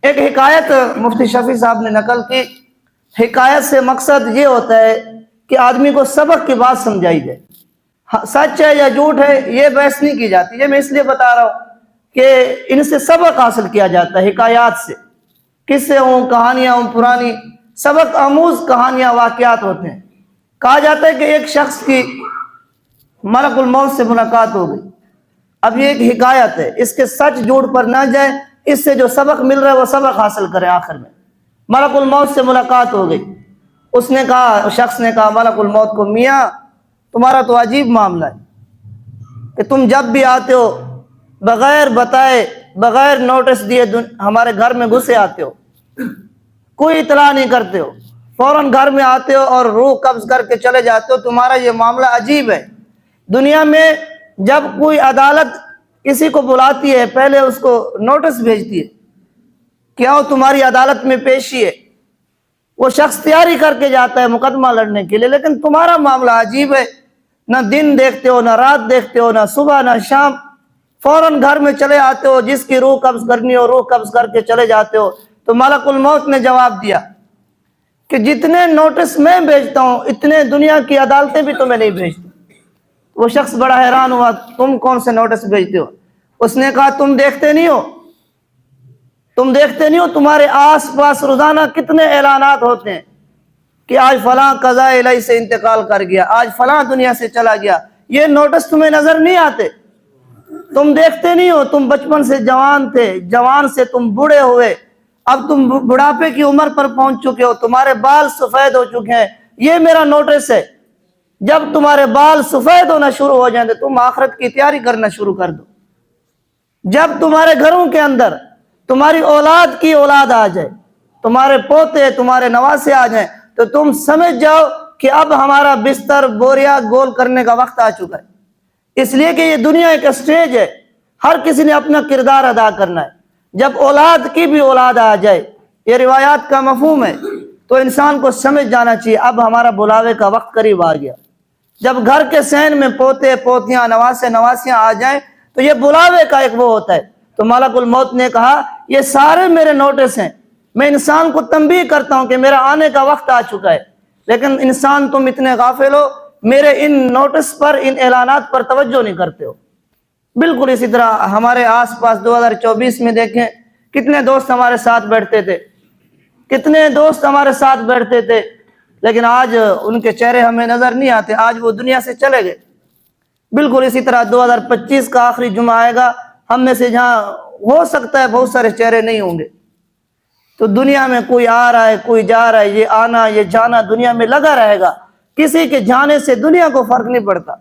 ایک حکایت مفتی شفیع صاحب نے نقل کی. حکایت سے مقصد یہ ہوتا ہے کہ آدمی کو سبق کی بات سمجھائی جائے. سچ ہے یا جھوٹ ہے یہ بحث نہیں کی جاتی. یہ میں اس لیے بتا رہا ہوں کہ ان سے سبق حاصل کیا جاتا ہے. حکایات سے قصے ہوں، کہانیاں ہوں، پرانی سبق آموز کہانیاں، واقعات ہوتے ہیں. کہا جاتا ہے کہ ایک شخص کی ملک الموت سے ملاقات ہو گئی. اب یہ ایک حکایت ہے، اس کے سچ جھوٹ پر نہ جائے، اس سے جو سبق مل رہا ہے وہ سبق حاصل کرے. آخر میں ملک الموت سے ملاقات ہو گئی. اس نے کہا، شخص نے کہا ملک الموت کو، میاں تمہارا تو عجیب معاملہ ہے کہ تم جب بھی آتے ہو بغیر بتائے، بغیر نوٹس دیے ہمارے گھر میں گھسے آتے ہو، کوئی اطلاع نہیں کرتے ہو، فوراً گھر میں آتے ہو اور روح قبض کر کے چلے جاتے ہو. تمہارا یہ معاملہ عجیب ہے. دنیا میں جب کوئی عدالت کسی کو بلاتی ہے پہلے اس کو نوٹس بھیجتی ہے کہ آؤ تمہاری عدالت میں پیشی ہے. وہ شخص تیاری کر کے جاتا ہے مقدمہ لڑنے کے لیے. لیکن تمہارا معاملہ عجیب ہے، نہ دن دیکھتے ہو، نہ رات دیکھتے ہو، نہ صبح نہ شام، فوراً گھر میں چلے آتے ہو، جس کی روح قبض کرنی ہو روح قبض کر کے چلے جاتے ہو. تو ملک الموت نے جواب دیا کہ جتنے نوٹس میں بھیجتا ہوں اتنے دنیا کی عدالتیں بھی تمہیں نہیں بھیجتی. وہ شخص بڑا حیران ہوا، تم کون سے نوٹس بھیجتے ہو؟ اس نے کہا تم دیکھتے نہیں ہو، تم دیکھتے نہیں ہو، تمہارے آس پاس روزانہ کتنے اعلانات ہوتے ہیں کہ آج فلاں قضاء الہی سے انتقال کر گیا، آج فلاں دنیا سے چلا گیا. یہ نوٹس تمہیں نظر نہیں آتے، تم دیکھتے نہیں ہو. تم بچپن سے جوان تھے، جوان سے تم بوڑھے ہوئے، اب تم بڑھاپے کی عمر پر پہنچ چکے ہو، تمہارے بال سفید ہو چکے ہیں. یہ میرا نوٹس ہے. جب تمہارے بال سفید ہونا شروع ہو جائیں تو تم آخرت کی تیاری کرنا شروع کر دو. جب تمہارے گھروں کے اندر تمہاری اولاد کی اولاد آ جائے، تمہارے پوتے تمہارے نواسے آ جائیں، تو تم سمجھ جاؤ کہ اب ہمارا بستر بوریا گول کرنے کا وقت آ چکا ہے. اس لیے کہ یہ دنیا ایک اسٹیج ہے، ہر کسی نے اپنا کردار ادا کرنا ہے. جب اولاد کی بھی اولاد آ جائے، یہ روایات کا مفہوم ہے، تو انسان کو سمجھ جانا چاہیے اب ہمارا بلاوے کا وقت قریب آ گیا. جب گھر کے صحن میں پوتے پوتیاں نواسے نواسیاں آ جائیں تو یہ بلاوے کا ایک وہ ہوتا ہے. تو ملک الموت نے کہا یہ سارے میرے نوٹس ہیں، میں انسان کو تنبیہ کرتا ہوں کہ میرا آنے کا وقت آ چکا ہے، لیکن انسان تم اتنے غافل ہو، میرے ان نوٹس پر، ان اعلانات پر توجہ نہیں کرتے ہو. بالکل اسی طرح ہمارے آس پاس 2024 میں دیکھیں کتنے دوست ہمارے ساتھ بیٹھتے تھے، کتنے دوست ہمارے ساتھ بیٹھتے تھے، لیکن آج ان کے چہرے ہمیں نظر نہیں آتے، آج وہ دنیا سے چلے گئے. بالکل اسی طرح 2025 کا آخری جمعہ آئے گا، ہم میں سے جہاں ہو سکتا ہے بہت سارے چہرے نہیں ہوں گے. تو دنیا میں کوئی آ رہا ہے کوئی جا رہا ہے، یہ آنا یہ جانا دنیا میں لگا رہے گا. کسی کے جانے سے دنیا کو فرق نہیں پڑتا.